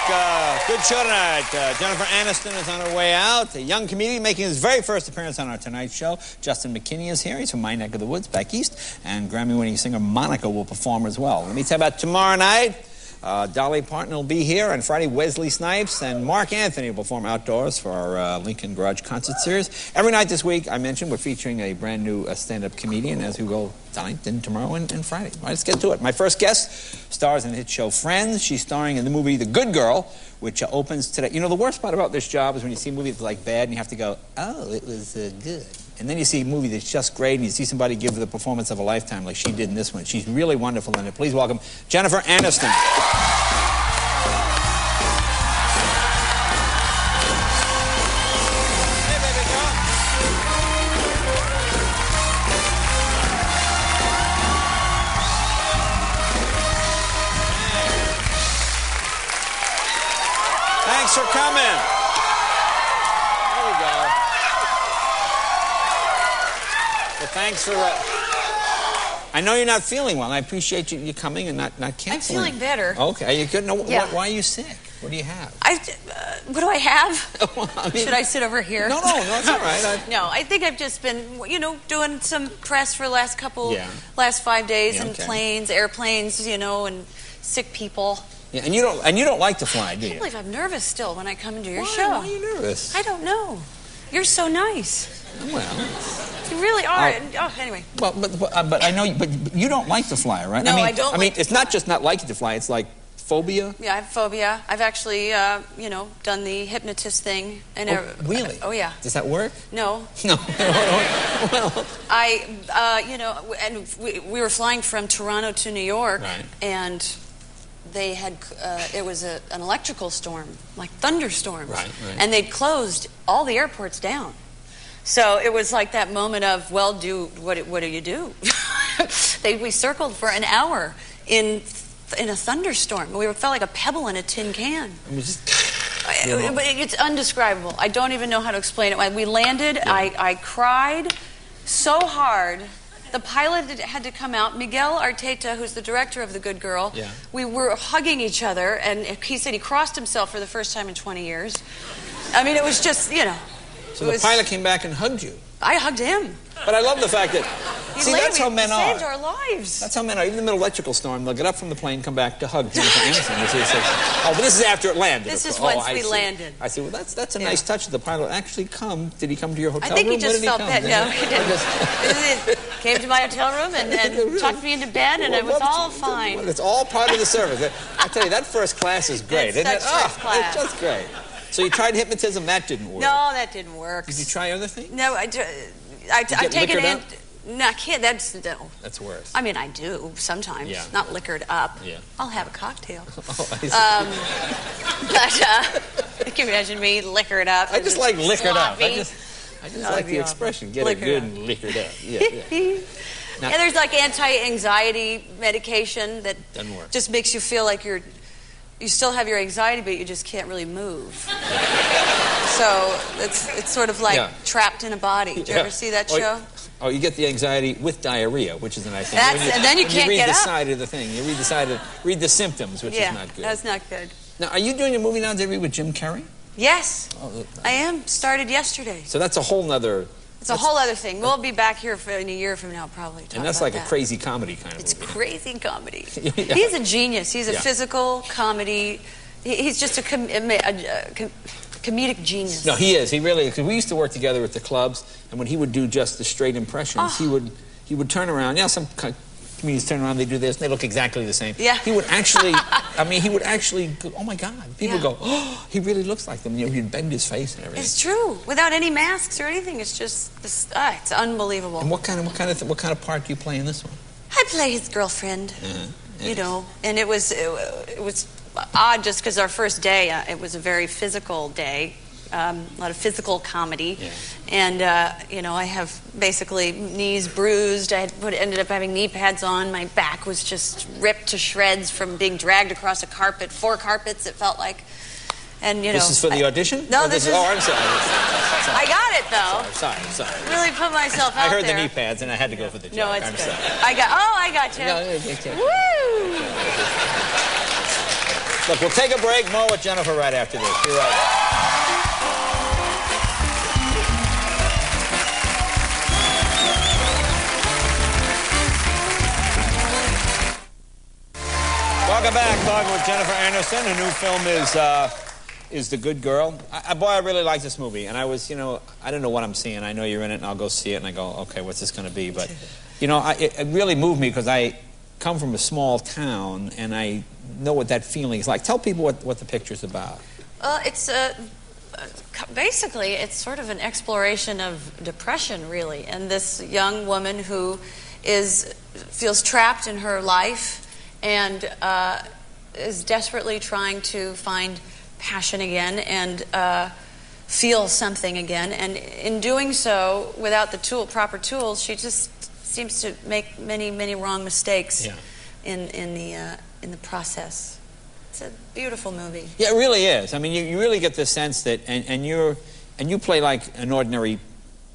Good show tonight. Jennifer Aniston is on her way out. A young comedian making his very first appearance on our Tonight Show. Justin McKinney is here. He's from my neck of the woods, back east. And Grammy-winning singer Monica will perform as well. Let me tell you about tomorrow night. Dolly Parton will be here. On Friday, Wesley Snipes and Mark Anthony will perform outdoors for our Lincoln Garage concert series. Every night this week, I mentioned, we're featuring a brand new stand-up comedian as we go tonight, then tomorrow, and Friday. All right, let's get to it. My first guest stars in the hit show Friends. She's starring in the movie The Good Girl, which opens today. You know, the worst part about this job is when you see a movie that's like bad and you have to go, oh, it was good. And then you see a movie that's just great and you see somebody give the performance of a lifetime like she did in this one. She's really wonderful in it. Please welcome Jennifer Aniston. Thanks for coming. There we go. Well, thanks for... I know you're not feeling well. I appreciate you coming and not canceling. I'm feeling better. Okay. Are you good? No, yeah. Why are you sick? What do you have? What do I have? Well, I mean, should I sit over here? No, it's all right. No, I think I've just been, doing some press for the last 5 days, and planes, airplanes, and sick people. Yeah, and you don't like to fly, do you? I can't believe I'm nervous still when I come into your show. Why are you nervous? I don't know. You're so nice. Well, you really are. Anyway. Well, but I know, but you don't like to fly, right? No, I don't. I mean, it's not just not liking to fly. It's like phobia. Yeah, I have phobia. I've actually, done the hypnotist thing. And really? Oh yeah. Does that work? No. No. Well, and we were flying from Toronto to New York, right. And they had it was an electrical storm, like thunderstorms, right. And they'd closed all the airports down. So it was like that moment of, well, what do you do? We circled for an hour in a thunderstorm. We felt like a pebble in a tin can. It was just, but it's undescribable. I don't even know how to explain it. When we landed, yeah. I cried so hard. The pilot had to come out. Miguel Arteta, who's the director of The Good Girl, yeah. We were hugging each other, and he said he crossed himself for the first time in 20 years. I mean, it was just, So the pilot came back and hugged you. I hugged him. But I love the fact that, that's how men are. Saved our lives. That's how men are. Even in the middle of an electrical storm, they'll get up from the plane, come back to hug Jennifer Aniston. But this is after it landed. This is once we landed. I see. Well, that's a nice touch. The pilot actually did he come to your hotel room? I think he just felt bad. No, he didn't. Came to my hotel room and tucked me into bed, and it was all fine. It's all part of the service. I tell you, that first class is great, isn't it? First class. It's just great. So you tried hypnotism, that didn't work. No, that didn't work. Did you try other things? No, I take it in. No, I can't. That's worse. I mean, I do sometimes. Yeah. Not liquored up. Yeah. I'll have a cocktail. Oh, I see. But can you imagine me liquored up? I just like liquored up. I just like the awful. expression. Get it good and liquored up. Yeah. Now, and there's like anti-anxiety medication that doesn't work. Just makes you feel like you still have your anxiety, but you just can't really move. So it's sort of like trapped in a body. Did you ever see that show? Oh, you get the anxiety with diarrhea, which is a nice thing. And then you can't get up. You read the side of the thing. You read the symptoms, which is not good. That's not good. Now, are you doing a movie now, Debbie, with Jim Carrey? Yes, I am. Started yesterday. So that's a whole nother... It's a whole other thing. We'll be back here in a year from now, probably. And that's like a crazy comedy kind of movie. It's crazy comedy. Yeah. He's a genius. He's a physical comedy. He's just a comedic genius. No, he is. He really is. Because we used to work together at the clubs, and when he would do just the straight impressions, he would turn around. Yeah, some comedians turn around, they do this, and they look exactly the same. Yeah. He would actually, he would actually go, oh my God. People go, oh, he really looks like them. He'd bend his face and everything. It's true. Without any masks or anything, it's just, it's unbelievable. And what kind of part do you play in this one? I play his girlfriend, and it was odd just because our first day, it was a very physical day. A lot of physical comedy, and I have basically knees bruised. I ended up having knee pads on. My back was just ripped to shreds from being dragged across a carpet, 4 carpets. It felt like, and This is for the audition? No, this is. Oh, I'm sorry. I got it though. Sorry. Really put myself out there. I heard the knee pads, and I had to go for the joke. No, it's I'm good. sorry. I got you. No, Woo! Look, we'll take a break. More with Jennifer right after this. Be right back. Welcome back. Talking with Jennifer Aniston. Her new film is The Good Girl. Boy, I really like this movie. And I was, I didn't know what I'm seeing. I know you're in it, and I'll go see it, and I go, okay, what's this going to be? But, it really moved me because I come from a small town, and I know what that feeling is like. Tell people what the picture's about. It's basically, it's sort of an exploration of depression, really. And this young woman who feels trapped in her life and is desperately trying to find passion again and feel something again. And in doing so, without the proper tools, she just seems to make many wrong mistakes in the process. It's a beautiful movie. Yeah, it really is. I mean, you really get the sense that, and you play like an ordinary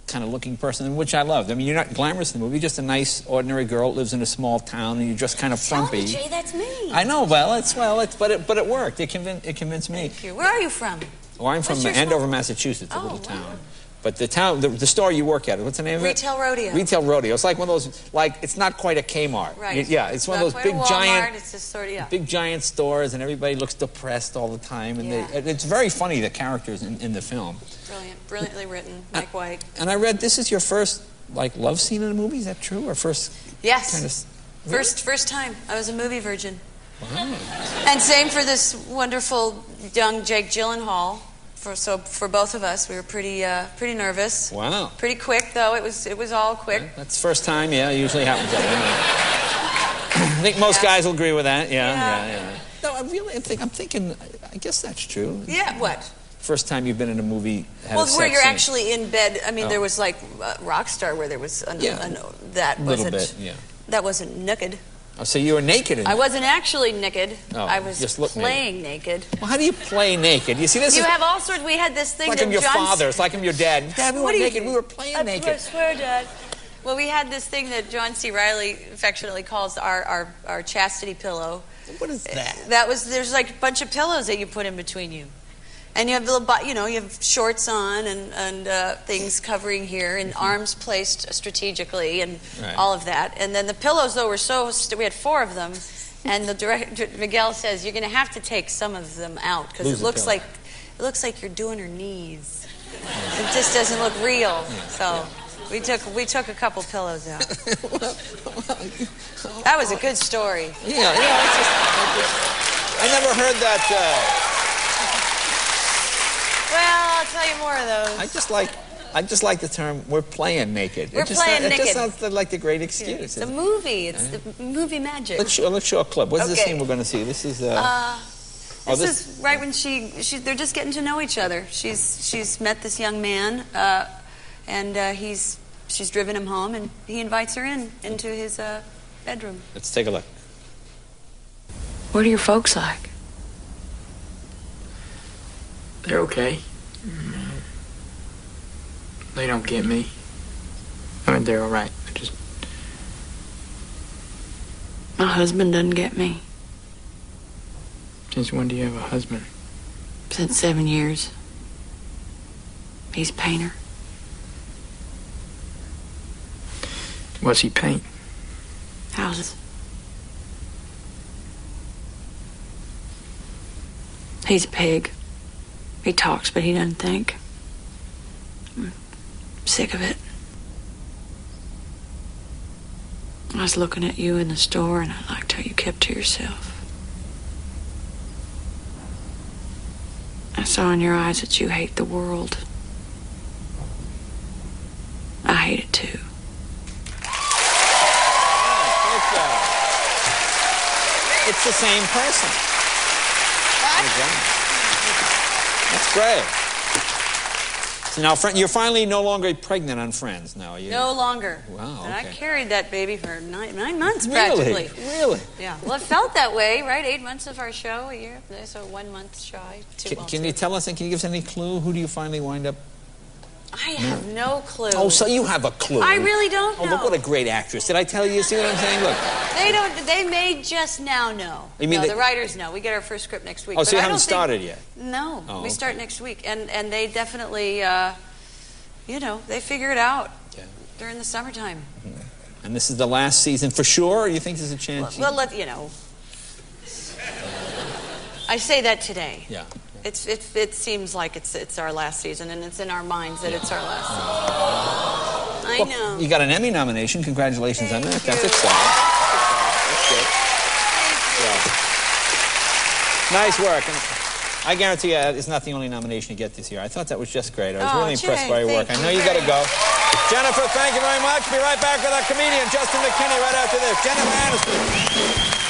kind of looking person, which I loved. I mean, you're not glamorous in the movie. You're just a nice, ordinary girl who lives in a small town, and you're just kind of frumpy. Tell me, Jay, that's me. I know. But it worked. It convinced me. Thank you. Where are you from? Oh, I'm from Andover, Massachusetts, a little town. But the town, the store you work at, what's the name of it? Retail Rodeo. Retail Rodeo. It's like one of those, it's not quite a Kmart. Right. Yeah, it's one of those big Walmart, giant, it's just sort of, big giant stores, and everybody looks depressed all the time. And it's very funny, the characters in the film. Brilliant, brilliantly written, Mike White. And I read this is your first love scene in a movie. Is that true, or first? Yes. Kind of, really? First time. I was a movie virgin. Wow. And same for this wonderful young Jake Gyllenhaal. For both of us, we were pretty nervous. Wow. Pretty quick though. It was all quick. Yeah, that's first time. Yeah, it usually happens that way. I think most guys will agree with that. Yeah. No, I'm thinking. I guess that's true. Yeah. What? First time you've been in a movie. Where you're actually in bed. I mean, there was like Rockstar, where there was that wasn't. That wasn't naked. Oh, so you were naked in I wasn't actually naked. Oh, I was just playing naked. Well, how do you play naked? You see, this You have all sorts. We had this thing. It's like I'm your father. It's like I'm your dad. Dad, we weren't naked. We were playing naked. I swear, Dad. Well, we had this thing that John C. Reilly affectionately calls our chastity pillow. What is that? There's like a bunch of pillows that you put in between you. And you have you have shorts on and things covering here and arms placed strategically and all of that. And then the pillows, though, were we had 4 of them. And the director, Miguel, says, you're going to have to take some of them out because it looks like you're doing her knees. It just doesn't look real. So we took a couple pillows out. That was a good story. Yeah. I never heard that. Well, I'll tell you more of those. I just like the term, we're playing naked. We're playing naked. It just sounds like the great excuse. It's a movie. It's the movie magic. Let's show a clip. What's this scene we're going to see? This is... this is right when they're just getting to know each other. She's met this young man, and she's driven him home, and he invites her into his bedroom. Let's take a look. What are your folks like? They're okay. They don't get me. I mean, they're all right. My husband doesn't get me. Since when do you have a husband? Since 7 years. He's a painter. What's he paint? Houses. He's a pig. He talks, but he doesn't think. I'm sick of it. I was looking at you in the store, and I liked how you kept to yourself. I saw in your eyes that you hate the world. I hate it too. It's the same person. That's great. So now, you're finally no longer pregnant on Friends now, are you? No longer. Wow, okay. And I carried that baby for nine months, practically. Really? Yeah. Well, it felt that way, right? 8 months of our show a year. So 1 month shy. Can you tell us, and can you give us any clue? Who do you finally wind up I have no clue. Oh, so you have a clue. I really don't know. Oh, look what a great actress. Did I tell you? See what I'm saying? Look. They don't. They may just now know. You mean no, the writers know. We get our first script next week. Oh, so you haven't started yet? No, oh, we start next week, and they definitely, you know, they figure it out during the summertime. And this is the last season for sure, or you think there's a chance? Well, you know, I say that today. Yeah. It seems like it's our last season, and it's in our minds that it's our last season. I know. You got an Emmy nomination. Congratulations on that. Thank That's you. exciting. That's good. Yeah. Nice work. And I guarantee you, it's not the only nomination you get this year. I thought that was just great. I was really impressed by your work. I know you got to go. Jennifer, thank you very much. Be right back with our comedian, Justin McKinney, right after this. Jennifer Aniston.